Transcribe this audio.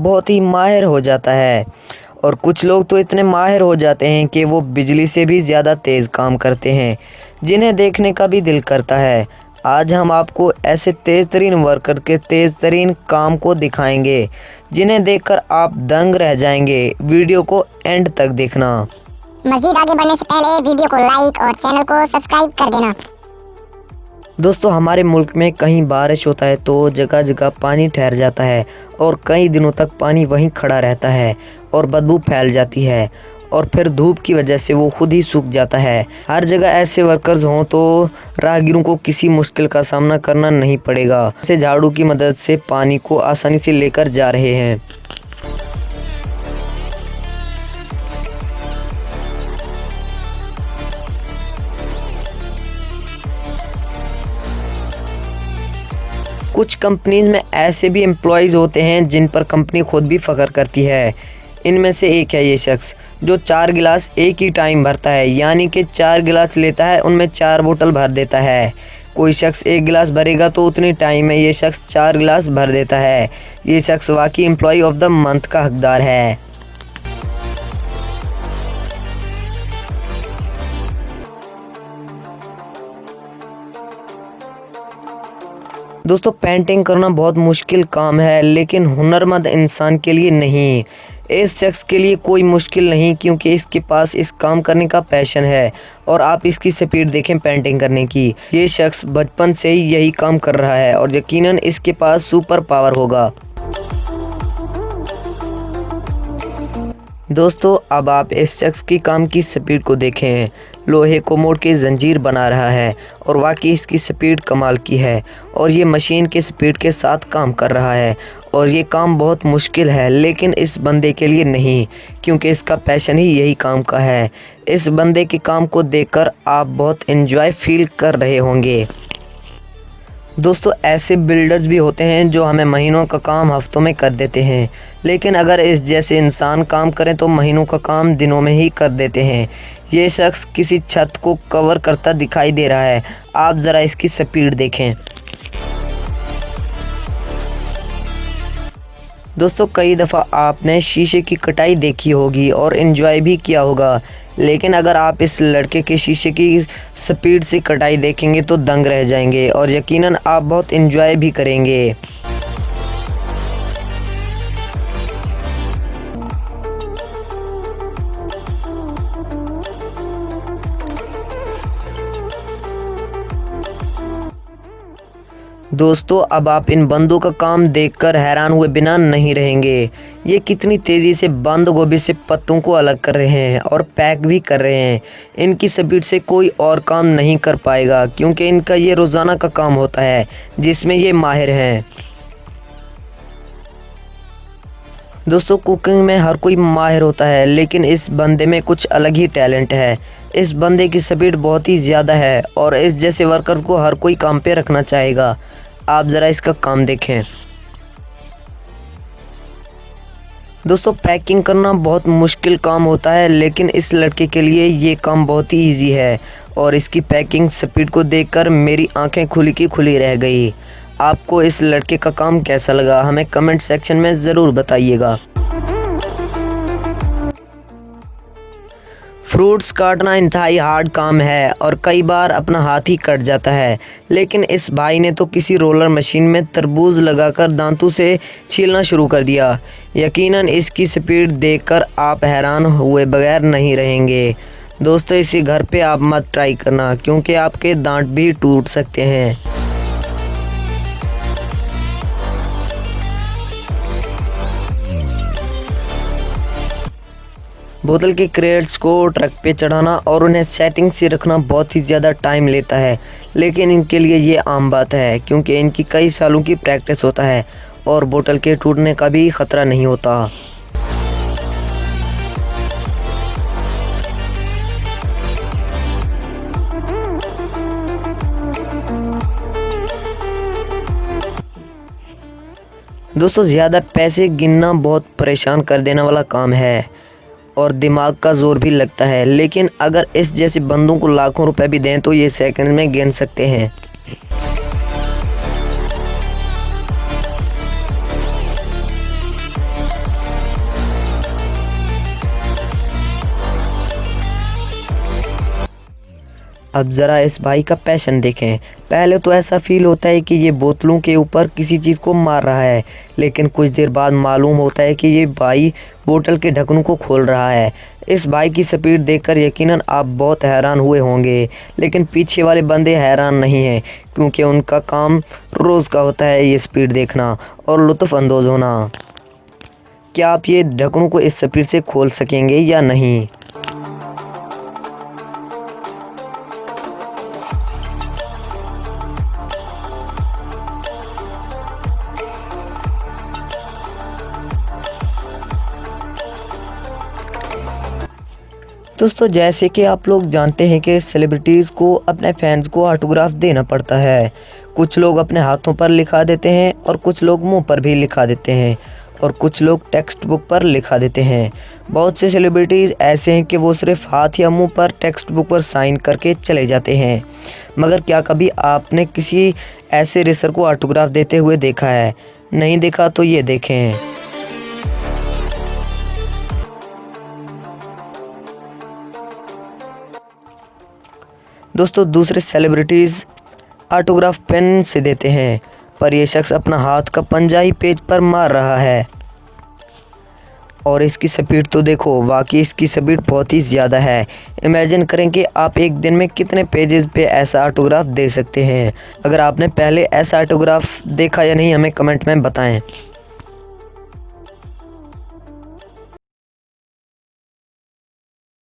बहुत ही माहिर हो जाता है। और कुछ लोग तो इतने माहिर हो जाते हैं कि वो बिजली से भी ज़्यादा तेज़ काम करते हैं, जिन्हें देखने का भी दिल करता है। आज हम आपको ऐसे तेज़ तरीन वर्कर के तेज़ तरीन काम को दिखाएंगे, जिन्हें देखकर आप दंग रह जाएंगे। वीडियो को एंड तक देखना। मज़ीद आगे बढ़ने से पहले वीडियो को लाइक और चैनल को सब्सक्राइब कर देना। दोस्तों, हमारे मुल्क में कहीं बारिश होता है तो जगह जगह पानी ठहर जाता है और कई दिनों तक पानी वहीं खड़ा रहता है और बदबू फैल जाती है और फिर धूप की वजह से वो खुद ही सूख जाता है। हर जगह ऐसे वर्कर्स हों तो राहगीरों को किसी मुश्किल का सामना करना नहीं पड़ेगा। ऐसे झाड़ू की मदद से पानी को आसानी से लेकर जा रहे हैं। कुछ कंपनीज़ में ऐसे भी एम्प्लॉयज़ होते हैं जिन पर कंपनी खुद भी फ़ख्र करती है। इनमें से एक है ये शख्स जो 4 गिलास एक ही टाइम भरता है, यानी कि 4 गिलास लेता है, उनमें 4 बोतल भर देता है। कोई शख्स 1 गिलास भरेगा तो उतनी टाइम में ये शख्स 4 गिलास भर देता है। ये शख्स वाकई एम्प्लॉय ऑफ द मंथ का हकदार है। दोस्तों, पेंटिंग करना बहुत मुश्किल काम है, लेकिन हुनरमंद इंसान के लिए नहीं। इस शख्स के लिए कोई मुश्किल नहीं, क्योंकि इसके पास इस काम करने का पैशन है। और आप इसकी स्पीड देखें पेंटिंग करने की। ये शख्स बचपन से ही यही काम कर रहा है और यकीनन इसके पास सुपर पावर होगा। दोस्तों, अब आप इस शख्स की काम की स्पीड को देखें। लोहे को मोड़ के जंजीर बना रहा है और वाकई इसकी स्पीड कमाल की है और ये मशीन के स्पीड के साथ काम कर रहा है। और ये काम बहुत मुश्किल है, लेकिन इस बंदे के लिए नहीं, क्योंकि इसका पैशन ही यही काम का है। इस बंदे के काम को देखकर आप बहुत एंजॉय फील कर रहे होंगे। दोस्तों, ऐसे बिल्डर्स भी होते हैं जो हमें महीनों का काम हफ्तों में कर देते हैं, लेकिन अगर इस जैसे इंसान काम करें तो महीनों का काम दिनों में ही कर देते हैं। ये शख्स किसी छत को कवर करता दिखाई दे रहा है। आप ज़रा इसकी स्पीड देखें। दोस्तों, कई दफ़ा आपने शीशे की कटाई देखी होगी और एंजॉय भी किया होगा, लेकिन अगर आप इस लड़के के शीशे की स्पीड से कटाई देखेंगे तो दंग रह जाएंगे और यकीनन आप बहुत एंजॉय भी करेंगे। दोस्तों, अब आप इन बंदों का काम देखकर हैरान हुए बिना नहीं रहेंगे। ये कितनी तेज़ी से बंद गोभी से पत्तों को अलग कर रहे हैं और पैक भी कर रहे हैं। इनकी स्पीड से कोई और काम नहीं कर पाएगा, क्योंकि इनका ये रोज़ाना का काम होता है जिसमें ये माहिर हैं। दोस्तों, कुकिंग में हर कोई माहिर होता है, लेकिन इस बंदे में कुछ अलग ही टैलेंट है। इस बंदे की स्पीड बहुत ही ज़्यादा है और इस जैसे वर्कर्स को हर कोई काम पे रखना चाहेगा। आप ज़रा इसका काम देखें। दोस्तों, पैकिंग करना बहुत मुश्किल काम होता है, लेकिन इस लड़के के लिए ये काम बहुत ही इजी है और इसकी पैकिंग स्पीड को देखकर मेरी आंखें खुली की खुली रह गई। आपको इस लड़के का काम कैसा लगा, हमें कमेंट सेक्शन में ज़रूर बताइएगा। फ्रूट्स काटना इंतहाई हार्ड काम है और कई बार अपना हाथ ही कट जाता है, लेकिन इस भाई ने तो किसी रोलर मशीन में तरबूज लगाकर दांतों से छीलना शुरू कर दिया। यकीनन इसकी स्पीड देखकर आप हैरान हुए बगैर नहीं रहेंगे। दोस्तों, इसे घर पे आप मत ट्राई करना, क्योंकि आपके दांत भी टूट सकते हैं। बोतल के क्रेट्स को ट्रक पे चढ़ाना और उन्हें सेटिंग से रखना बहुत ही ज़्यादा टाइम लेता है, लेकिन इनके लिए ये आम बात है, क्योंकि इनकी कई सालों की प्रैक्टिस होता है और बोतल के टूटने का भी ख़तरा नहीं होता। दोस्तों, ज़्यादा पैसे गिनना बहुत परेशान कर देने वाला काम है और दिमाग का ज़ोर भी लगता है, लेकिन अगर इस जैसे बंदों को लाखों रुपए भी दें तो ये सेकंड में गिन सकते हैं। अब ज़रा इस भाई का पैशन देखें। पहले तो ऐसा फील होता है कि ये बोतलों के ऊपर किसी चीज़ को मार रहा है, लेकिन कुछ देर बाद मालूम होता है कि ये भाई बोतल के ढक्कनों को खोल रहा है। इस भाई की स्पीड देखकर यकीनन आप बहुत हैरान हुए होंगे, लेकिन पीछे वाले बंदे हैरान नहीं हैं, क्योंकि उनका काम रोज़ का होता है ये स्पीड देखना और लुत्फ़ अंदोज़ होना। क्या आप ये ढक्कनों को इस स्पीड से खोल सकेंगे या नहीं? दोस्तों, जैसे कि आप लोग जानते हैं कि सेलिब्रिटीज़ को अपने फैंस को ऑटोग्राफ देना पड़ता है। कुछ लोग अपने हाथों पर लिखा देते हैं और कुछ लोग मुंह पर भी लिखा देते हैं और कुछ लोग टेक्स्ट बुक पर लिखा देते हैं। बहुत से सेलिब्रिटीज़ ऐसे हैं कि वो सिर्फ हाथ या मुंह पर टेक्स्ट बुक पर साइन करके चले जाते हैं। मगर क्या कभी आपने किसी ऐसे रेसर को ऑटोग्राफ देते हुए देखा है? नहीं देखा तो ये देखें। दोस्तों, दूसरे सेलिब्रिटीज़ ऑटोग्राफ पेन से देते हैं, पर यह शख्स अपना हाथ का पंजा ही पेज पर मार रहा है। और इसकी स्पीड तो देखो, वाकई इसकी स्पीड बहुत ही ज़्यादा है। इमेजिन करें कि आप एक दिन में कितने पेजेस पे ऐसा ऑटोग्राफ दे सकते हैं। अगर आपने पहले ऐसा ऑटोग्राफ देखा या नहीं, हमें कमेंट में बताएं।